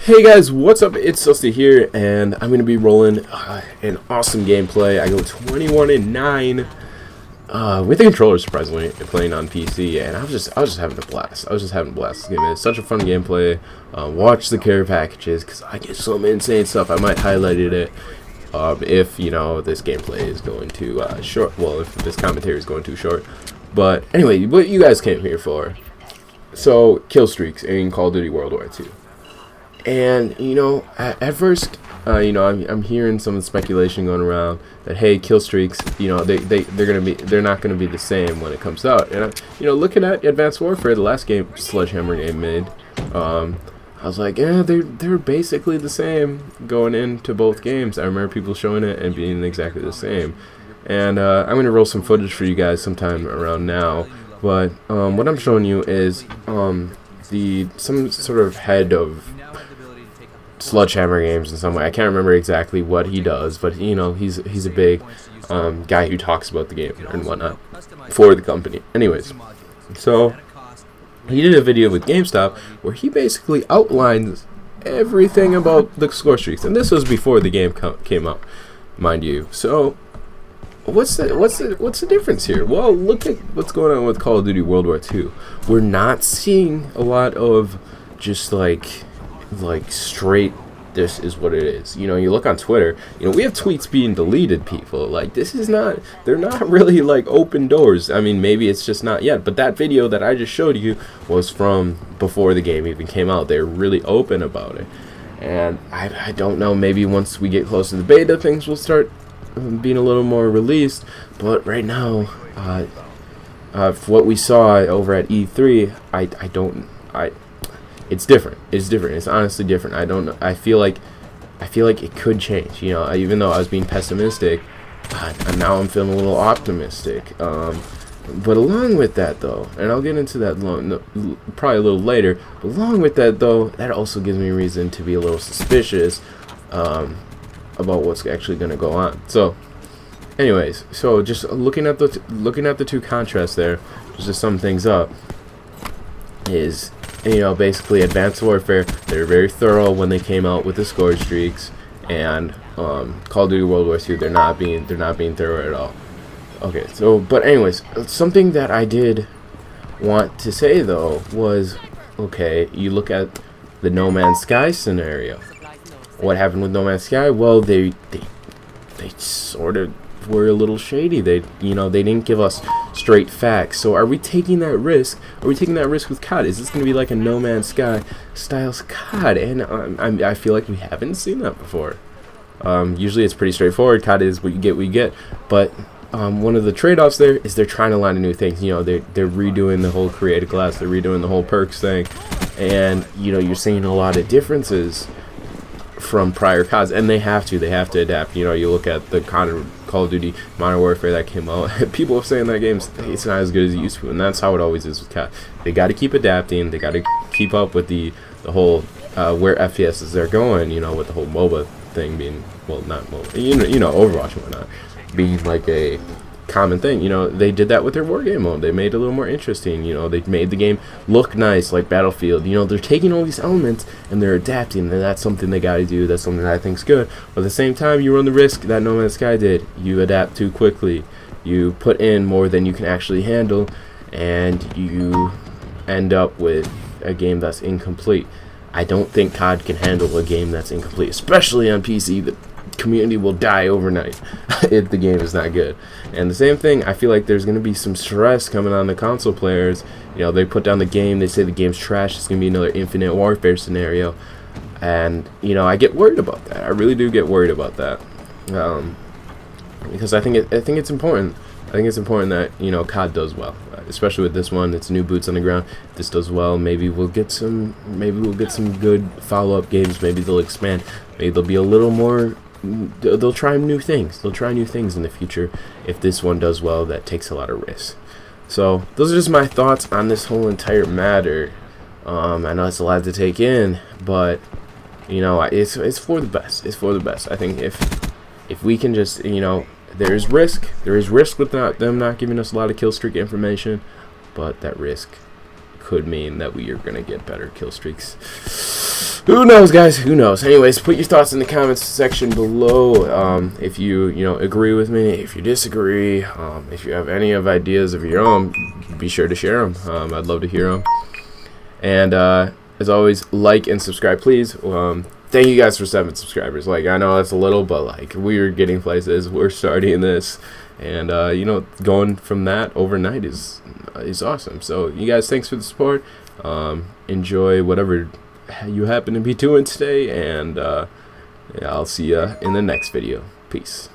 Hey guys, what's up? It's Susty here, and I'm going to be rolling an awesome gameplay. I go 21-9 with the controller, surprisingly, playing on PC, and I was just having a blast. This game is such a fun gameplay. Watch the care packages, because I get some insane stuff. I might highlight it if, this gameplay is going too short. Well, if this commentary is going too short. But anyway, what you guys came here for. So, kill streaks in Call of Duty World War II. And at first, I'm hearing some speculation going around that hey, kill streaks, they're not gonna be the same when it comes out. And looking at Advanced Warfare, the last game Sledgehammer game made, I was like, yeah, they're basically the same going into both games. I remember people showing it and being exactly the same. And I'm gonna roll some footage for you guys sometime around now. But what I'm showing you is some sort of head of Sledgehammer games in some way. I can't remember exactly what he does, but he's a big guy who talks about the game and whatnot for the company. Anyways, so he did a video with GameStop where he basically outlines everything about the score streaks, and this was before the game came out, mind you. So what's the difference here? Well, look at what's going on with Call of Duty World War II. We're not seeing a lot of just like straight, this is what it is. You look on Twitter, we have tweets being deleted, people. Like, they're not really like open doors. I mean, maybe it's just not yet, but that video that I just showed you was from before the game even came out. They're really open about it. And I don't know, maybe once we get close to the beta, things will start being a little more released. But right now, what we saw over at E3, it's different. It's honestly different. I don't know. I feel like it could change. Even though I was being pessimistic, and now I'm feeling a little optimistic. But along with that, though, and I'll get into that probably a little later. But along with that, though, that also gives me reason to be a little suspicious about what's actually going to go on. So, anyways, so just looking at the two contrasts there, just to sum things up, is basically Advanced Warfare, they were very thorough when they came out with the score streaks, and Call of Duty World War II, they're not being thorough at all. Okay, so but anyways, something that I did want to say though was, okay, you look at the No Man's Sky scenario. What happened with No Man's Sky? Well, they sort of were a little shady. They didn't give us straight facts. So are we taking that risk? Are we taking that risk with COD? Is this going to be like a No Man's Sky styles COD? And I feel like we haven't seen that before. Usually it's pretty straightforward. COD is what you get. But one of the trade-offs there is they're trying a lot of new things. They're redoing the whole creative class. They're redoing the whole perks thing. And you're seeing a lot of differences from prior CODs, and they have to adapt. You look at the Call of Duty Modern Warfare that came out. People are saying that game's it's not as good as it used to, and that's how it always is with COD. They got to keep adapting. They got to keep up with the whole where FPSs are going. With the whole MOBA thing being, well, not MOBA. Overwatch and whatnot being like a common thing. They did that with their war game mode. They made it a little more interesting. They made the game look nice like Battlefield. They're taking all these elements and they're adapting, and that's something they got to do. That's something that I think's good. But at the same time, you run the risk that No Man's Sky did. You adapt too quickly. You put in more than you can actually handle, and you end up with a game that's incomplete. I don't think COD can handle a game that's incomplete, especially on PC. The community will die overnight if the game is not good. And the same thing, I feel like there's going to be some stress coming on the console players. They put down the game, they say the game's trash, it's going to be another Infinite Warfare scenario. And I get worried about that. I really do get worried about that. Because I think it's important. I think it's important that COD does well, especially with this one. It's new boots on the ground. If this does well, maybe we'll get some good follow-up games. Maybe they'll expand. Maybe they'll be a little more. They'll try new things. They'll try new things in the future. If this one does well, that takes a lot of risks. So those are just my thoughts on this whole entire matter. I know it's a lot to take in, but it's for the best. It's for the best. I think if we can just there is risk. There is risk with them not giving us a lot of kill streak information, but that risk could mean that we are going to get better kill streaks. Who knows, guys? Who knows? Anyways, put your thoughts in the comments section below. If you agree with me, if you disagree, if you have any of ideas of your own, be sure to share them. I'd love to hear them. And as always, like and subscribe, please. Thank you guys for 7 subscribers. Like, I know that's a little, but like, we're getting places. We're starting this, and going from that overnight is awesome. So you guys, thanks for the support. Enjoy whatever you happen to be doing today, and yeah, I'll see ya in the next video. Peace.